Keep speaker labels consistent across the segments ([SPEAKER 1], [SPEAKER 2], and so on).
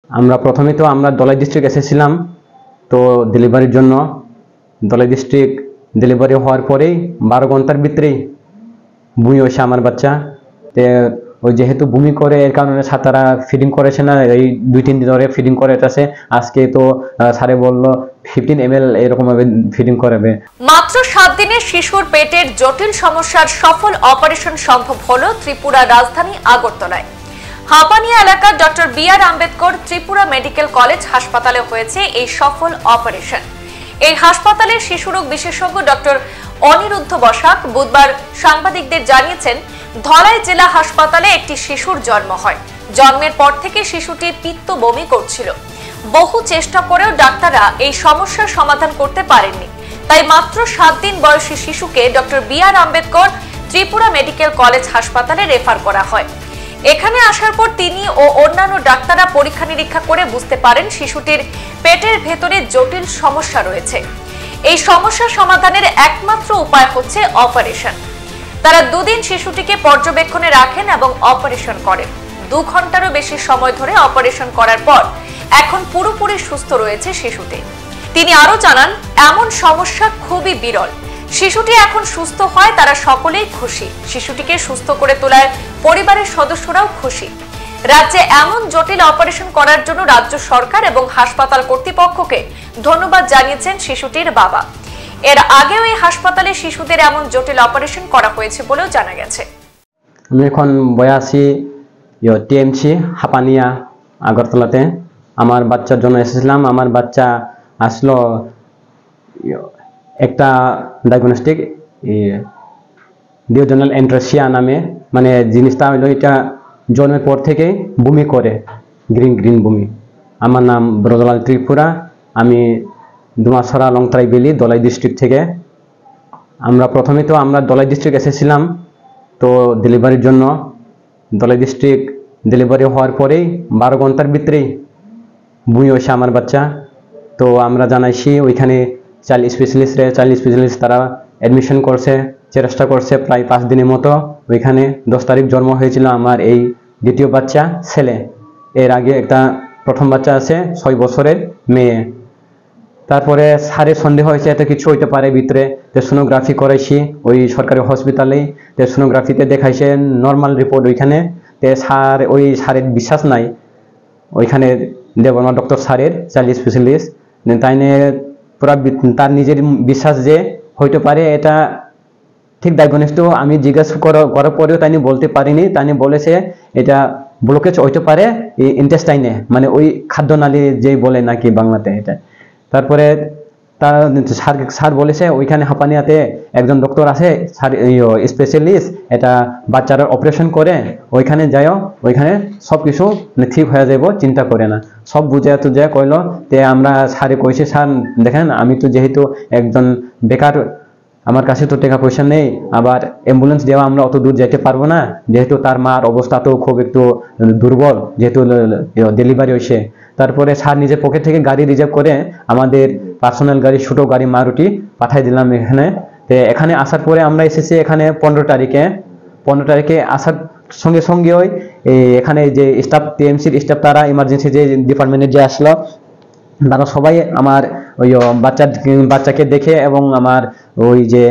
[SPEAKER 1] আমরা প্রথমে তো আমরা ধলাই ডিস্ট্রিক্ট এসেছিলাম তো ডেলিভারির জন্য। ধলাই ডিস্ট্রিক্ট ডেলিভারি হওয়ার পরেই 12 ঘন্টার ভিতরেই বমি হয়েছে আমার বাচ্চা। তো ওই যেহেতু বমি করে এর কারণে তারা ফিডিং করেছে না, এই 2-3 দিন ধরে ফিডিং করে এটাছে। আজকে তো স্যারে বললো 15 ml এরকম ভাবে ফিডিং করাবে।
[SPEAKER 2] মাত্র 7 দিনে শিশুর পেটের জটিল সমস্যার সফল অপারেশন সম্ভব হলো ত্রিপুরা রাজধানী আগরতলায়। হাপানিয়া এলাকার doctor B.R.. Ambedkar Tripura medical college হাসপাতালে হয়েছে এই সফল অপারেশন। এই হাসপাতালের শিশুরোগ বিশেষজ্ঞ ডক্টর অনিরুদ্ধ বসাক বুধবার সাংবাদিকদের জানিয়েছেন, ধলাই জেলা হাসপাতালে একটি শিশুর জন্ম হয়। জন্মের পর থেকে শিশুটি পিত্ত বমি করছিল। বহু চেষ্টা করেও ডাক্তাররা এই সমস্যার সমাধান করতে পারেননি। তাই মাত্র 7 দিন বয়সী শিশুকে doctor B.R.. Ambedkar Tripura medical college হাসপাতালে রেফার করা হয়। এখানে আসার পর তিনি ও অন্যান্য ডাক্তাররা পরীক্ষা নিরীক্ষা করে বুঝতে পারেন শিশুটির পেটের ভেতরে জটিল সমস্যা রয়েছে। এই সমস্যা সমাধানের একমাত্র উপায় হচ্ছে অপারেশন। তারা 2 দিন শিশুটিকে পর্যবেক্ষণে রাখেন এবং অপারেশন করেন। 2 ঘন্টারও বেশি সময় ধরে অপারেশন করার পর এখন পুরোপুরি সুস্থ রয়েছে শিশুটি। তিনি আরো জানান, এমন সমস্যা খুবই বিরল। শিশুটি এখন সুস্থ হয়, তারা সকলেই খুশি। শিশুটিকে সুস্থ করে তোলায় পরিবারের সদস্যরাও খুশি। রাজ্যে এমন জটিল অপারেশন করার জন্য রাজ্য সরকার এবং হাসপাতাল কর্তৃপক্ষকে ধন্যবাদ জানিয়েছেন শিশুটির বাবা। এর আগেও এই হাসপাতালে শিশুদের এমন জটিল অপারেশন করা হয়েছে বলেও জানা গেছে।
[SPEAKER 1] আমি এখন বয়াসি টিএমসি হাপানিয়া আগরতলাতে আমার বাচ্চার জন্য এসেছিলাম। আমার বাচ্চা আসলো একটা ডায়াগনস্টিক ডিওজেনাল এন্ট্রাসিয়া নামে, মানে জিনিসটা হলো এটা জন্মের পর থেকে বমি করে, গ্রিন বমি। আমার নাম ব্রজলাল ত্রিপুরা, আমি দুমাছড়া লংতরাই বেলি ধলাই ডিস্ট্রিক্ট থেকে। আমরা প্রথমে তো আমরা ধলাই ডিস্ট্রিক্ট এসেছিলাম তো ডেলিভারির জন্য। ধলাই ডিস্ট্রিক্ট ডেলিভারি হওয়ার পরেই 12 ঘন্টার ভিতরেই বমি হয়েছে আমার বাচ্চা। তো আমরা জানাইছি ওইখানে চাইল্ড স্পেশালিস্ট তারা অ্যাডমিশন করছে, চেষ্টা করছে প্রায় 5 দিনের মতো। ওইখানে 10 তারিখ জন্ম হয়েছিল আমার এই দ্বিতীয় বাচ্চা ছেলে। এর আগে একটা প্রথম বাচ্চা আছে 6 বছরের মেয়ে। তারপরে স্যারের সন্দেহ হয়েছে এত কিছু হইতে পারে ভিতরে। তো সোনোগ্রাফি করাইছি ওই সরকারি হসপিটালেই। তো সোনোগ্রাফিতে দেখাইছে নর্মাল রিপোর্ট ওইখানে। তো স্যারের বিশ্বাস নাই ওইখানে দেবনা ডক্টর স্যারের চাইল্ড স্পেশালিস্ট। তাই নিয়ে পুরা তার নিজের বিশ্বাস যে হইতে পারে এটা ঠিক ডায়াগনোস। তো আমি জিজ্ঞাসা করার পরেও তাই বলতে পারিনি। তাই বলেছে এটা ব্লকেজ হইতে পারে ইন্টেস্টাইনে, মানে ওই খাদ্যনালী যেই বলে নাকি বাংলাতে এটা। তারপরে তার স্যার বলেছে ওইখানে হাপানিয়াতে একজন ডক্টর আছে স্পেশালিস্ট, এটা বাচ্চারা অপারেশন করে, ওইখানে যাও, ওইখানে সব কিছু ঠিক হয়ে যাব, চিন্তা করে না। সব বুঝে তুঝে কইলো। তে আমরা স্যারে কইছি, স্যার দেখেন আমি তো যেহেতু একজন বেকার, আমার কাছে তো টাকা পয়সা নেই, আবার অ্যাম্বুলেন্স দেওয়া আমরা অত দূর যেতে পারবো না, যেহেতু তার মার অবস্থা তো খুব একটু দুর্বল, যেহেতু ডেলিভারি হয়েছে। তারপরে স্যার নিজের পকেট থেকে গাড়ি রিজার্ভ করে আমাদের পার্সোনাল গাড়ি, ছোটো গাড়ি মারুতি পাঠাই দিলাম এখানে। তো এখানে আসার পরে আমরা এসেছি এখানে 15 তারিখে আসার সঙ্গে সঙ্গে ওই এখানে যে স্টাফ, টিএমসির স্টাফ, তারা ইমার্জেন্সি যে ডিপার্টমেন্টের যে আসলো, তারা সবাই আমার ওই বাচ্চাকে দেখে এবং আমার ওই যে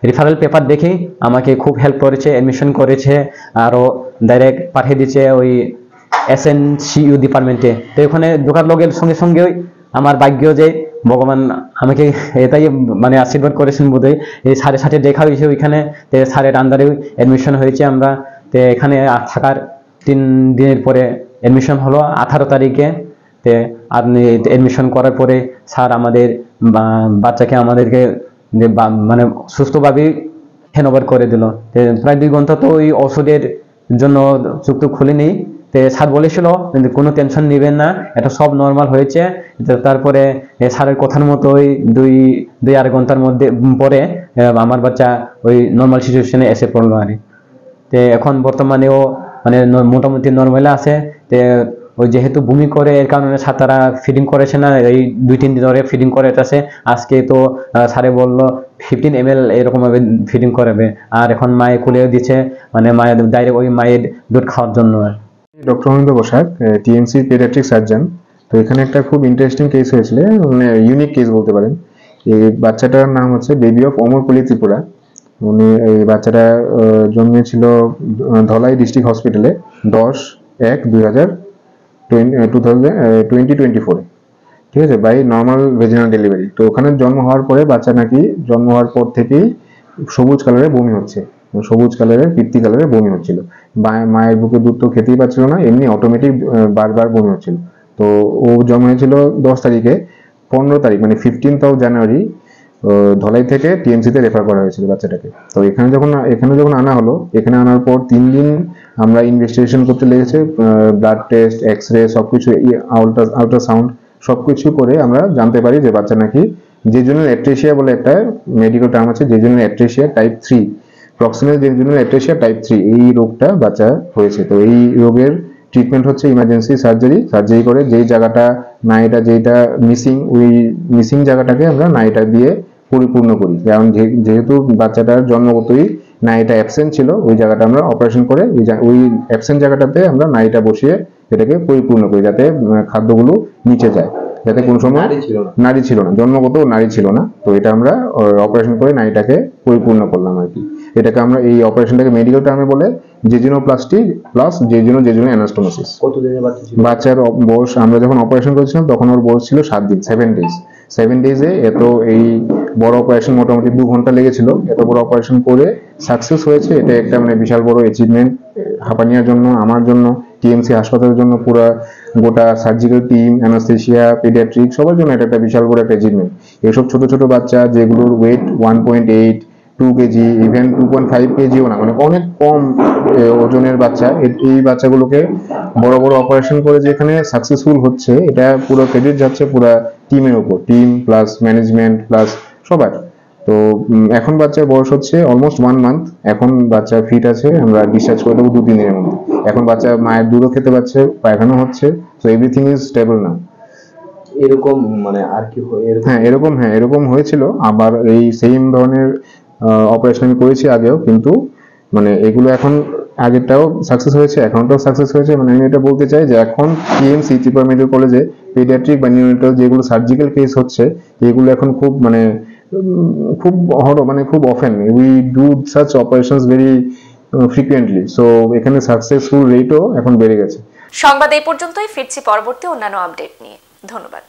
[SPEAKER 1] রেফারেল পেপার দেখে আমাকে খুব হেল্প করেছে, অ্যাডমিশন করেছে, আরও ডাইরেক্ট পাঠিয়ে দিচ্ছে ওই SNCU ডিপার্টমেন্টে। তো ওখানে ঢোকার লগের সঙ্গে সঙ্গে ওই আমার ভাগ্য যে ভগবান আমাকে এটাই মানে আশীর্বাদ করেছেন বোধহয়, এই স্যারের সাথে দেখা হয়েছে ওইখানে। তো স্যারের আন্ডারে অ্যাডমিশন হয়েছে আমরা। তো এখানে থাকার 3 দিনের পরে অ্যাডমিশন হলো 18 তারিখে। তো আপনি অ্যাডমিশন করার পরে স্যার আমাদের বাচ্চাকে আমাদেরকে মানে সুস্থভাবেই হ্যান্ডওভার করে দিল। প্রায় 2 ঘন্টা তো ওই ওষুধের জন্য চোখ তো খুলেনি। তো স্যার বলেছিল কোনো টেনশন নেবেন না, এটা সব নর্মাল হয়েছে। তারপরে স্যারের কথার মতো ওই 2-2.5 ঘন্টার মধ্যে পরে আমার বাচ্চা ওই নর্মাল সিচুয়েশনে এসে পড়লো আর। তো এখন বর্তমানেও মানে মোটামুটি নর্মাল আছে। তো ওই যেহেতু বমি করে এর কারণে তারা ফিডিং করেছে না, এই 2-3 দিন ধরে ফিডিং করে আছে। আজকে তো স্যারে বললো 15 ml এরকম ভাবে ফিডিং করাবে। আর এখন মায়ে খুলেও দিচ্ছে, মানে মায়ের ডাইরেক্ট ওই মায়ের দুধ খাওয়ার জন্য।
[SPEAKER 3] Doctor Amind Basak, TMC paediatric surgeon. তো এখানে একটা খুব ইন্টারেস্টিং কেস হয়েছিল, মানে ইউনিক কেস বলতে পারেন। এই বাচ্চাটার নাম হচ্ছে বেবি অফ অমরপল্লী ত্রিপুরা। উনি এই বাচ্চাটা জন্মেছিল ধলাই ডিস্ট্রিক্ট হসপিটালে 10/1/2024, ঠিক আছে, বাই নর্মাল ভেজিনাল ডেলিভারি। তো ওখানে জন্ম হওয়ার পরে বাচ্চা নাকি জন্ম হওয়ার পর থেকেই সবুজ কালারের বমি হচ্ছে, সবুজ কালারের পিত্তি কালারের বমি হচ্ছিল। মায়ের বুকে দুধ তো খেতেই পারছিল না, এমনি অটোমেটিক বারবার বমি হচ্ছিল। তো ও জন্ম হয়েছিল 10 তারিখে, 15 তারিখ মানে 15th of January ধলাই থেকে টিএমসিতে রেফার করা হয়েছিল বাচ্চাটাকে। তো এখানে যখন আনা হলো, এখানে আনার পর 3 দিন আমরা ইনভেস্টিগেশন করতে লেগেছে, ব্লাড টেস্ট, এক্স-রে সবকিছু, আল্ট্রাসাউন্ড সবকিছু করে আমরা জানতে পারি যে বাচ্চা নাকি জেজুনাল অ্যাট্রেসিয়া বলে একটা মেডিকেল টার্ম আছে, jejunal atresia type 3, proximal jejunal atresia type 3, এই রোগটা বাচ্চা হয়েছে। তো এই রোগের ট্রিটমেন্ট হচ্ছে ইমার্জেন্সি সার্জারি করে যেই জায়গাটা নাইটা যেটা মিসিং, ওই মিসিং জায়গাটাকে আমরা নাইটা দিয়ে পরিপূর্ণ করি। কারণ যেহেতু বাচ্চাটার জন্মগতই নাইটা অ্যাবসেন্ট ছিল, ওই জায়গাটা আমরা অপারেশন করে ওই অ্যাবসেন্ট জায়গাটাতে আমরা নাইটা বসিয়ে এটাকে পরিপূর্ণ করি, যাতে খাদ্যগুলো নিচে যায়, যাতে কোনো সময় নারী ছিল না, জন্মগত নারী ছিল না। তো এটা আমরা অপারেশন করে নারীটাকে পরিপূর্ণ করলাম আর কি। এটাকে আমরা এই অপারেশনটাকে মেডিকেল টার্মে বলে জেজুনোপ্লাস্টি প্লাস জেজুনো অ্যানাস্টোমোসিস।
[SPEAKER 4] কতদিনের বাচ্চা ছিল?
[SPEAKER 3] বাচ্চার বয়স, আমরা যখন অপারেশন করেছিলাম তখন ওর বয়স ছিল 7 দিন, 7 ডেজ। 7 ডেজে এত এই বড় অপারেশন, মোটামুটি 2 ঘন্টা লেগেছিল। এত বড় অপারেশন করে সাকসেস হয়েছে, এটা একটা মানে বিশাল বড় অ্যাচিভমেন্ট হাঁপানিয়ার জন্য, আমার জন্য, টিএমসি হাসপাতালের জন্য, পুরো গোটা সার্জিক্যাল টিম, অ্যানাস্থেসিয়া, পেডিয়াট্রিক সবার জন্য এটা একটা বিশাল বড় একটা অ্যাচিভমেন্ট। এসব ছোট ছোট বাচ্চা যেগুলোর ওয়েট 1.8, 2 কেজি, ইভেন 2.5 কেজিও না, মানে অনেক কম ওজনের বাচ্চা, এই বাচ্চাগুলোকে বড় বড় অপারেশন করে যেখানে সাকসেসফুল হচ্ছে, এটা পুরো ক্রেডিট যাচ্ছে পুরো টিমের উপর, টিম প্লাস ম্যানেজমেন্ট প্লাস সবার। তো এখন বাচ্চার বয়স হচ্ছে অলমোস্ট 1 মান্থ। এখন বাচ্চা ফিট আছে, আমরা ডিসচার্জ করে দেবো 2-3 দিনের মধ্যে। এখন বাচ্চা মায়ের দুধও খেতে পারছে, পায়খানা হচ্ছে, সো এভরিথিং ইজ স্টেবল না।
[SPEAKER 4] এরকম মানে আর কি
[SPEAKER 3] এরকম হয়েছিল। আবার এই সেম ধরনের অপারেশন আমি করেছি আগেও, কিন্তু মানে এগুলো এখন আগেরটাও সাকসেস হয়েছে, এখনটাও সাকসেস হয়েছে। মানে আমি এটা বলতে চাই যে এখন টিএমসি ত্রিপুরা মেডিকেল কলেজে পেডিয়াট্রিক বা নিউনেটাল যেগুলো সার্জিক্যাল কেস হচ্ছে, এগুলো এখন খুব মানে খুব often we do such operations very frequently. So এখানে সাকসেসফুল রেটও এখন বেড়ে গেছে।
[SPEAKER 2] সংবাদ এই পর্যন্তই, ফিরছি পরবর্তী অন্যান্য আপডেট নিয়ে। ধন্যবাদ।